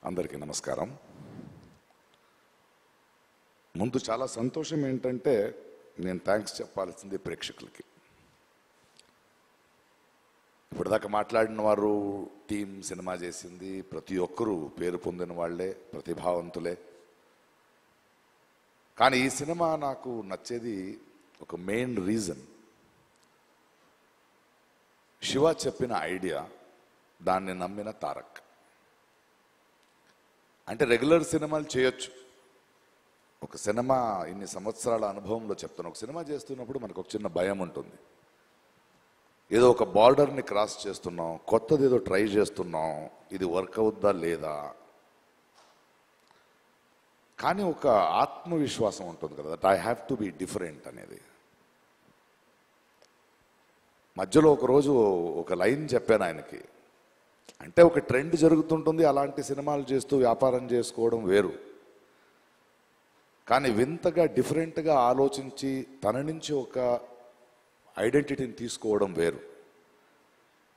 అందరికీ నమస్కారం. ముందు చాలా సంతోషం ఏంటంటే నేను థ్యాంక్స్ చెప్పాల్సింది ప్రేక్షకులకి. ఇప్పటిదాకా మాట్లాడిన వారు టీం సినిమా చేసింది, ప్రతి ఒక్కరూ పేరు పొందిన వాళ్లే, ప్రతిభావంతులే. కానీ ఈ సినిమా నాకు నచ్చేది ఒక మెయిన్ రీజన్, శివ చెప్పిన ఐడియా, దాన్ని నమ్మిన తారక్. అంటే రెగ్యులర్ సినిమాలు చేయొచ్చు, ఒక సినిమా ఇన్ని సంవత్సరాల అనుభవంలో చెప్తాను, ఒక సినిమా చేస్తున్నప్పుడు మనకు ఒక చిన్న భయం ఉంటుంది. ఏదో ఒక బార్డర్ని క్రాస్ చేస్తున్నాం, కొత్తది ఏదో ట్రై చేస్తున్నాం, ఇది వర్క్ అవుద్దా లేదా. కానీ ఒక ఆత్మవిశ్వాసం ఉంటుంది కదా, that I have to be different అనేది. మధ్యలో ఒకరోజు ఒక లైన్ చెప్పాను ఆయనకి, అంటే ఒక ట్రెండ్ జరుగుతుంటుంది, అలాంటి సినిమాలు చేస్తూ వ్యాపారం చేసుకోవడం వేరు. కానీ వింతగా డిఫరెంట్గా ఆలోచించి తన నుంచి ఒక ఐడెంటిటీని తీసుకోవడం వేరు.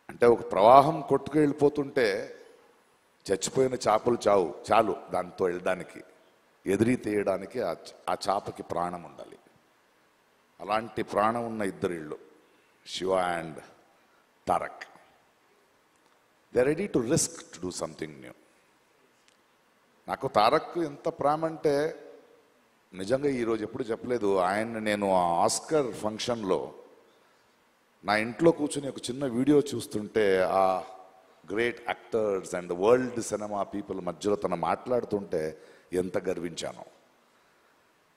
అంటే ఒక ప్రవాహం కొట్టుకు వెళ్ళిపోతుంటే చచ్చిపోయిన చేపలు చాలు దాంతో వెళ్ళడానికి, ఎదిరి తీయడానికి ఆ చేపకి ప్రాణం ఉండాలి. అలాంటి ప్రాణం ఉన్న ఇద్దరు ఇళ్ళు, Shiva and Tarak. They are ready to risk to do something new. నాకు తారక్ ఎంత ప్రేమ అంటే నిజంగా ఈరోజు ఎప్పుడు చెప్పలేదు. ఆయన నేను ఆ ఆస్కర్ ఫంక్షన్లో నా ఇంట్లో కూర్చుని ఒక చిన్న వీడియో చూస్తుంటే ఆ great actors and world cinema people మధ్యలో తను మాట్లాడుతుంటే ఎంత గర్వించాను.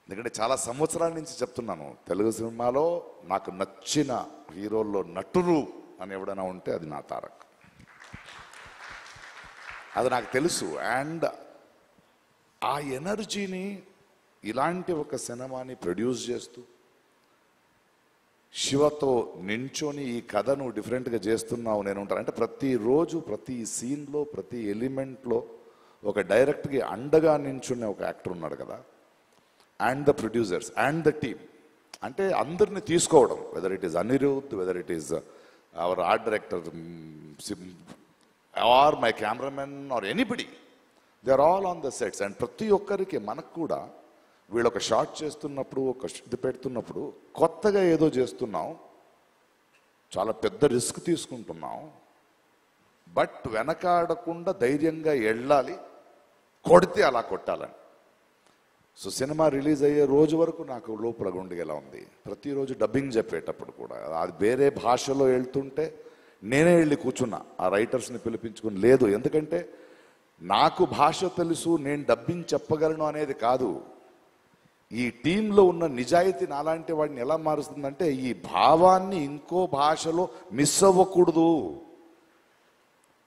ఎందుకంటే చాలా సంవత్సరాల నుంచి చెప్తున్నాను, తెలుగు సినిమాలో నాకు నచ్చిన హీరోల్లో నటులు అని ఎవడైనా ఉంటే అది నా తారక్. అది నాకు తెలుసు. అండ్ ఆ ఎనర్జీని ఇలాంటి ఒక సినిమాని ప్రొడ్యూస్ చేస్తూ శివతో నించొని ఈ కథను డిఫరెంట్గా చేస్తున్నావు నేను ఉంటాను. అంటే ప్రతిరోజు ప్రతి సీన్లో ప్రతి ఎలిమెంట్లో ఒక డైరెక్ట్గా అండగా నించున్న ఒక యాక్టర్ ఉన్నాడు కదా, and the producers and the team. అంటే అందరిని తీసుకోవడం, whether it is Anirudh, whether it is our art director or my cameraman or anybody, they are all on the sets. And ప్రతి ఒక్కరికి మనకు కూడా వీళ్ళు ఒక షాట్ చేస్తున్నప్పుడు, ఒక ఇది పెడుతున్నప్పుడు కొత్తగా ఏదో చేస్తున్నాం, చాలా పెద్ద రిస్క్ తీసుకుంటున్నాం, బట్ వెనకాడకుండా ధైర్యంగా వెళ్ళాలి, కొడితే అలా కొట్టాలని. సో సినిమా రిలీజ్ అయ్యే రోజు వరకు నాకు లోపల గుండెలా ఉంది. ప్రతిరోజు డబ్బింగ్ చెప్పేటప్పుడు కూడా అది వేరే భాషలో వెళ్తుంటే నేనే వెళ్ళి కూర్చున్నా, ఆ రైటర్స్ని పిలిపించుకుని. లేదు, ఎందుకంటే నాకు భాష తెలుసు, నేను డబ్బింగ్ చెప్పగలను అనేది కాదు. ఈ టీంలో ఉన్న నిజాయితీ నాలాంటి వాడిని ఎలా మారుస్తుందంటే ఈ భావాన్ని ఇంకో భాషలో మిస్ అవ్వకూడదు.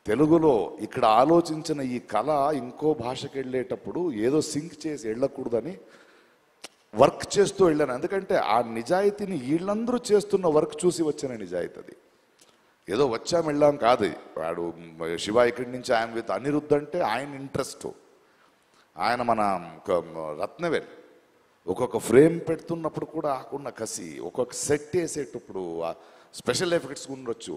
తెలుగులో ఇక్కడ ఆలోచించిన ఈ కళ ఇంకో భాషకి వెళ్ళేటప్పుడు ఏదో సింక్ చేసి వెళ్ళకూడదని వర్క్ చేస్తూ వెళ్ళాను. ఎందుకంటే ఆ నిజాయితీని వీళ్ళందరూ చేస్తున్న వర్క్ చూసి వచ్చిన నిజాయితీ అది. ఏదో వచ్చాం వెళ్ళాం కాదు. వాడు శివ ఇక్కడి నుంచి ఆయన విత్ అనిరుద్ధ్ అంటే ఆయన ఇంట్రెస్ట్, ఆయన మన రత్నవేల్ ఒక్కొక్క ఫ్రేమ్ పెడుతున్నప్పుడు కూడా ఆకున్న కసి, ఒక్కొక్క సెట్ వేసేటప్పుడు స్పెషల్ ఎఫెక్ట్స్ ఉండొచ్చు,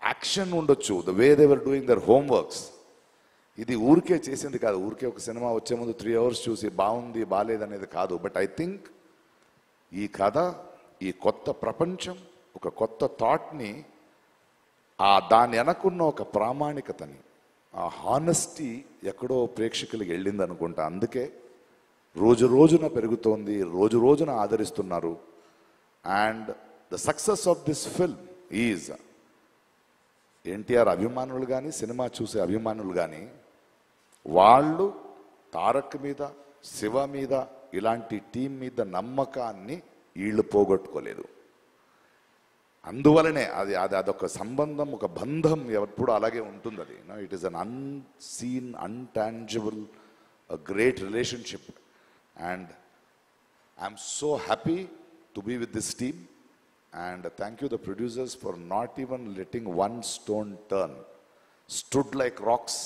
యాక్షన్ ఉండొచ్చు, the way they were doing their homeworks. ఇది ఊరికే చేసింది కాదు, ఊరికే ఒక సినిమా వచ్చే ముందు 3 hours చూసి బాగుంది బాగాలేదనేది కాదు. బట్ ఐ థింక్ ఈ కథ, ఈ కొత్త ప్రపంచం, ఒక కొత్త థాట్ని, దాని వెనకున్న ఒక ప్రామాణికతని, ఆ హానెస్టీ ఎక్కడో ప్రేక్షకులకి వెళ్ళింది అనుకుంటా. అందుకే రోజు రోజున పెరుగుతోంది, రోజు రోజున ఆదరిస్తున్నారు. And the success of this film is NTR అభిమానులు కానీ, సినిమా చూసే అభిమానులు కానీ, వాళ్ళు తారక్ మీద, శివ మీద, ఇలాంటి టీం మీద నమ్మకాన్ని వీళ్ళు పోగొట్టుకోలేదు. అందువలనే అదొక సంబంధం, ఒక బంధం ఎప్పుడు అలాగే ఉంటుంది. అది it is un unseen, intangible, great relationship. And I'm so happy to be with this team. And thank you the producers for not even letting one stone turn, stood like rocks.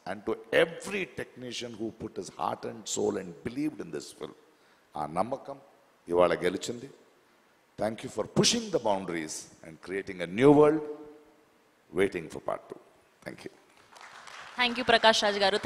And to every technician who put his heart and soul and believed in this film, aa namakam ivala gelichindi. Thank you for pushing the boundaries and creating a new world, waiting for part 2. Thank you. Thank you, Prakash Raj garu.